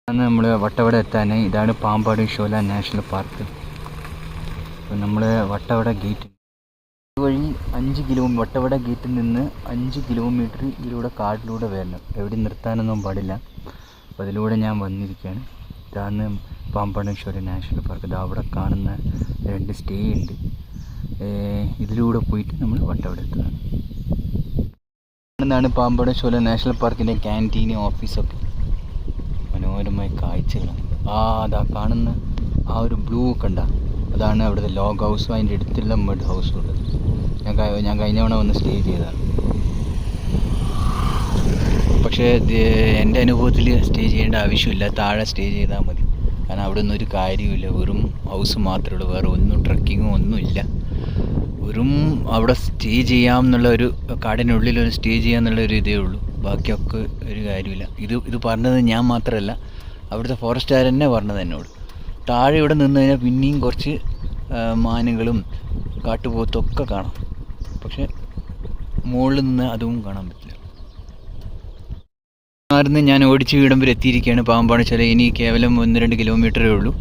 നമ്മൾ വട്ടവട എത്താനായി. ഇതാണ് Pampad shola national park. അപ്പോൾ നമ്മൾ വട്ടവട ഗേറ്റ് വഴി 5 കിലോമീറ്റർ, വട്ടവട ഗേറ്റിൽ നിന്ന് 5 കിലോമീറ്റർ ഇതിലൂടെ കാട്ടിലൂടെ വരണം. എവിടെ നിർത്താനൊന്നും പാടില്ല. അപ്പോൾ അതിലൂടെ ഞാൻ വന്നിരിക്കുകയാണ്. ഇതാണ് പാമ്പാട് ഷോല നാഷണൽ പാർക്ക്. ഇത് അവിടെ കാണുന്ന 2 സ്റ്റേ ഉണ്ട്. ഇതിലൂടെ പോയിട്ട് നമ്മൾ വട്ടവട എത്തുന്നതാണ്. ഇതാണ് പാമ്പാട് ഷോല നാഷണൽ പാർക്കിൻ്റെ ക്യാൻറ്റീൻ, ഓഫീസൊക്കെ. മനോഹരമായ കാഴ്ചകളാണ്. അതാ കാണുന്ന ആ ഒരു ബ്ലൂ കണ്ട, അതാണ് അവിടുത്തെ ലോഗ് ഹൗസും അതിൻ്റെ അടുത്തുള്ള മഡ് ഹൗസും ഉള്ളത്. ഞാൻ കഴിഞ്ഞ തവണ വന്ന് സ്റ്റേ ചെയ്തതാണ്. പക്ഷേ എൻ്റെ അനുഭവത്തിൽ സ്റ്റേ ചെയ്യേണ്ട ആവശ്യമില്ല, താഴെ സ്റ്റേ ചെയ്താൽ മതി. കാരണം അവിടെ ഒന്നും ഒരു കാര്യമില്ല, വെറും ഹൗസ് മാത്രമേ ഉള്ളൂ, വേറെ ഒന്നും ട്രക്കിങ്ങും ഒന്നുമില്ല. വെറും അവിടെ സ്റ്റേ ചെയ്യാമെന്നുള്ള ഒരു കാടിനുള്ളിലൊരു സ്റ്റേ ചെയ്യാമെന്നുള്ളൊരു ഇതേ ഉള്ളൂ. ബാക്കിയൊക്കെ ഒരു കാര്യമില്ല. ഇത് പറഞ്ഞത് ഞാൻ മാത്രമല്ല, അവിടുത്തെ ഫോറസ്റ്റുകാർ തന്നെ പറഞ്ഞത് എന്നോട്. താഴെ ഇവിടെ നിന്ന് കഴിഞ്ഞാൽ പിന്നെയും കുറച്ച് മാനുകളും കാട്ടുപോത്തൊക്കെ കാണാം. പക്ഷെ മുകളിൽ നിന്ന് അതും കാണാൻ പറ്റില്ല. ആർന്ന് ഞാൻ ഓടിച്ച് വീടും വരെ എത്തിയിരിക്കുകയാണ്. പാമ്പാട് ചില ഇനി കേവലം 1-2 കിലോമീറ്ററേ ഉള്ളൂ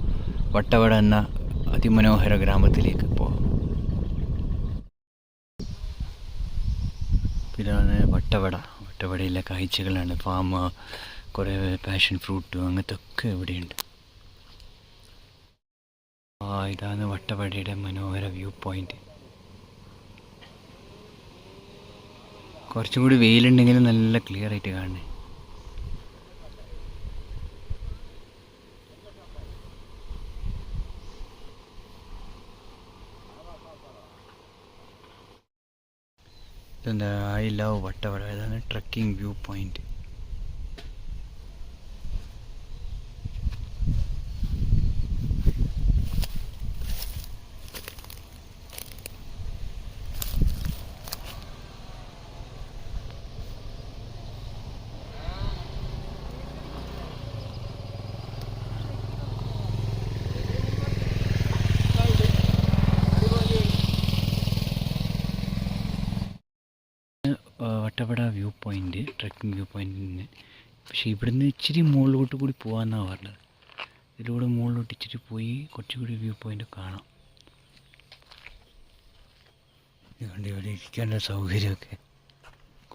വട്ടവട എന്ന അതിമനോഹര ഗ്രാമത്തിലേക്ക് പോകാം. ഇതാണ് വട്ടവടയിലെ കാഴ്ചകളാണ്. ഫാം, കുറേ പാഷൻ ഫ്രൂട്ട് അങ്ങനത്തെ ഒക്കെ ഇവിടെയുണ്ട്. ഇതാണ് വട്ടവടയുടെ മനോഹര വ്യൂ പോയിന്റ്. കുറച്ചും കൂടി വെയിലുണ്ടെങ്കിൽ നല്ല ക്ലിയർ ആയിട്ട് കാണണേ. ഇതെന്താ, ഐ ലവ് വട്ടവട. ഇതാണ് trekking view point. Vattavada view point, trekking view പോയിന്റിന്. പക്ഷേ ഇവിടുന്ന് ഇച്ചിരി മുകളിലോട്ട് കൂടി പോകാമെന്നാണ് പറഞ്ഞത്. ഇതിലൂടെ മുകളിലോട്ട് ഇച്ചിരി പോയി കുറച്ചുകൂടി വ്യൂ പോയിന്റ് കാണാം. ഇതുകൊണ്ട് ഇവിടെ ഇരിക്കേണ്ട സൗകര്യമൊക്കെ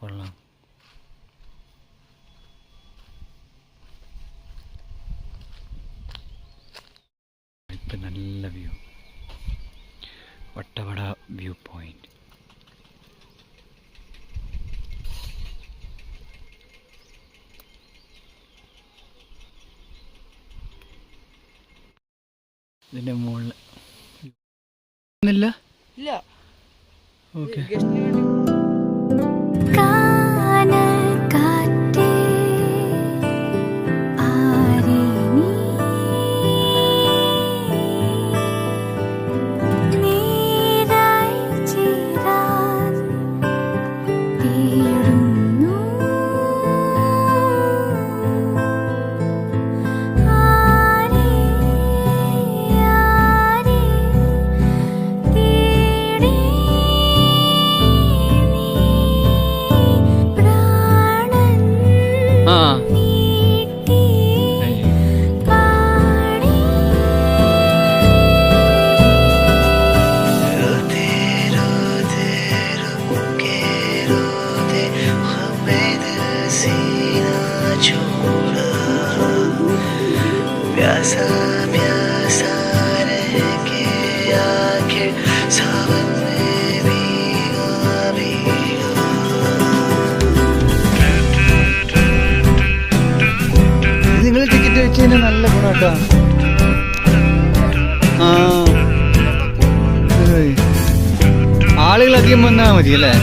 കൊള്ളാം. ഇപ്പം നല്ല വ്യൂ, വട്ടവട വ്യൂ പോയിന്റ്. ഇതിൻ്റെ മുകളിൽ ഇല്ല. ഓക്കെ. നിങ്ങൾ ടിക്കറ്റ് വെച്ച് കഴിഞ്ഞാൽ നല്ല ഗുണം കേട്ടോ. ആളുകളധികം വന്നാൽ മതി അല്ലേ.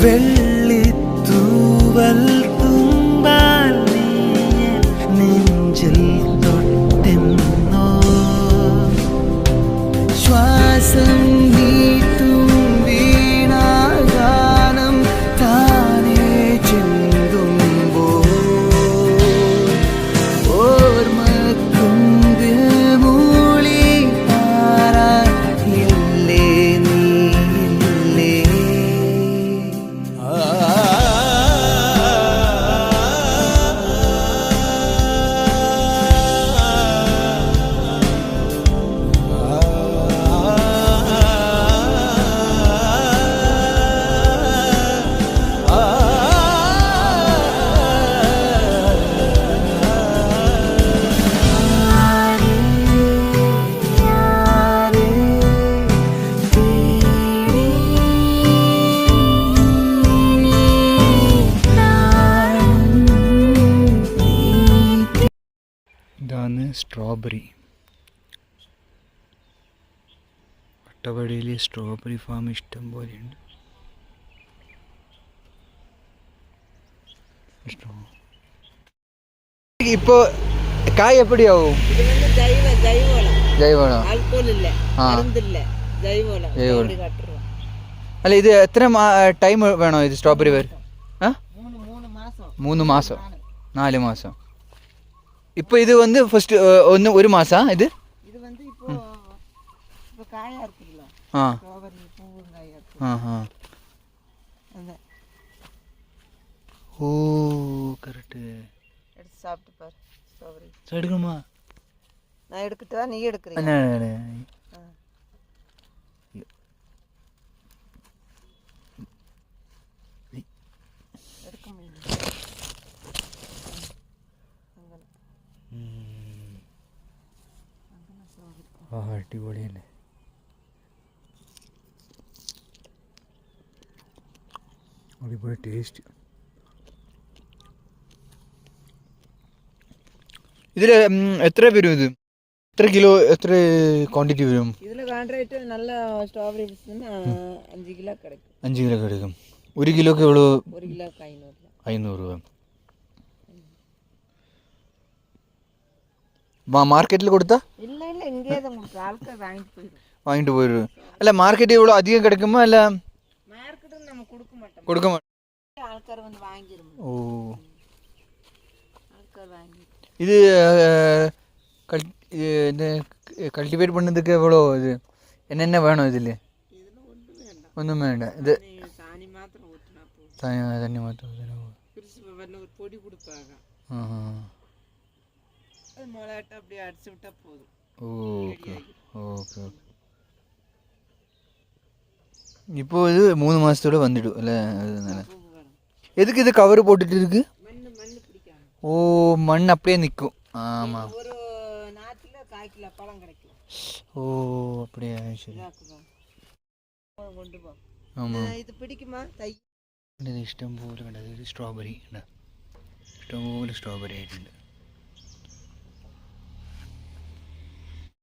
വെള്ളിത്തൂവൽ തുമ്പാൽ നെഞ്ചിൽ തൊട്ടെന്നോ ശ്വാസം നീട്ടി സ്ട്രോബെറി. അട്ടപ്പാടിയിൽ സ്ട്രോബെറി ഫാം ഇഷ്ടം പോലെയുണ്ട്. இப்போ காய் எப்படி ஆகும்? இது வந்து ஜைவவளம். ஜைவவளம். ஆல்கோல் இல்ல, மருந்து இல்ல, ஜைவவளம். ஜைவவளம். அப்படி காட்டுறோம். അല്ല ഇത് എത്ര ടൈം വേണോ ഇത് സ്ട്രോബെറി വരെ? 3 മാസം. 3 മാസം 4 മാസം. இப்போ இது வந்து ஃபர்ஸ்ட் ஒரு மாசம் இது வந்து இப்போ காயா இருக்குல்ல. ஸ்ட்ராபெரி பூவும் காயா இருக்கு. அதான். ஓ கரெக்ட். எடுத்து சாப்பிட்டு பாரு ஸ்ட்ராபெரி. எடுக்கணுமா? நான் எடுக்கட்டா நீ எடுக்கறியா? எடுக்க முடியும். അടിപൊളിയല്ലേ. അടിപൊളി ടേസ്റ്റ്. ഇതിൽ എത്ര വരും? ഇത് എത്ര കിലോ, എത്ര ക്വാണ്ടിറ്റി വരും? ഇതിൽ കോൺട്രാക്ട് നല്ല സ്ട്രോബെറി 5 കിലോ കിടക്കും. 5 കിലോ കിടക്കും. 1 കിലോക്ക് എவ்வளோ? 1 കിലോക്ക് 500 രൂപ. മാർക്കറ്റിൽ കൊടുത്താ? ഇല്ല ഇല്ല, ഇങ്ങേതും ആൾക്കാർ വാങ്ങിട്ട് പോരും. അല്ല മാർക്കറ്റ് ഇவ்வளோ അധികം കിടക്കുമ്പോ അല്ല മാർക്കറ്റിൽ നമ്മൾ കൊടുക്ക മാട്ടோம். ആൾക്കാർ വന്ന് വാങ്ങിക്കും. ഓ ആൾക്കാർ വാങ്ങി. ഇത് കൾട്ടിവേറ്റ് പണ്ണதுக்கு എவ்வளோ ഇത് എന്നെ വേണോ ഇതില്? ഒന്നും വേണ്ട. ഇത് സാനി മാത്രം ഊറ്റണം. തന്നെ മാത്രം പൊടി കൊടുപ്പാക. മുളകട്ട அப்படியே അടിച്ചു വിട്ടാ പോതും. Okay okay. ഇപ്പോൾ ഇത് 3 മാസത്തോടെ വന്നിടും അല്ലേ? എதுக்கு ഇത് കവർ പോട്ടിട്ട് ഇருக்கு? മണ്ണ് പിടിക്കാൻ. ഓ മണ്ണ് അപ്പടിയേ നിൽക്കും. ആമാ. ഒരു നാട്ടില് 1/4 കിലോ പഴം கிடைக்கும். ഓ അപ്പടിയേ. ശരി. കൊണ്ടുപോ. ആമാ. ഇത് പിടിക്കുമാ തൈ. ഇഷ്ടം പോലെ കണ്ടത് സ്ട്രോബെറി. ഇഷ്ടംപോലെ സ്ട്രോബെറി ആയിട്ടുണ്ട്.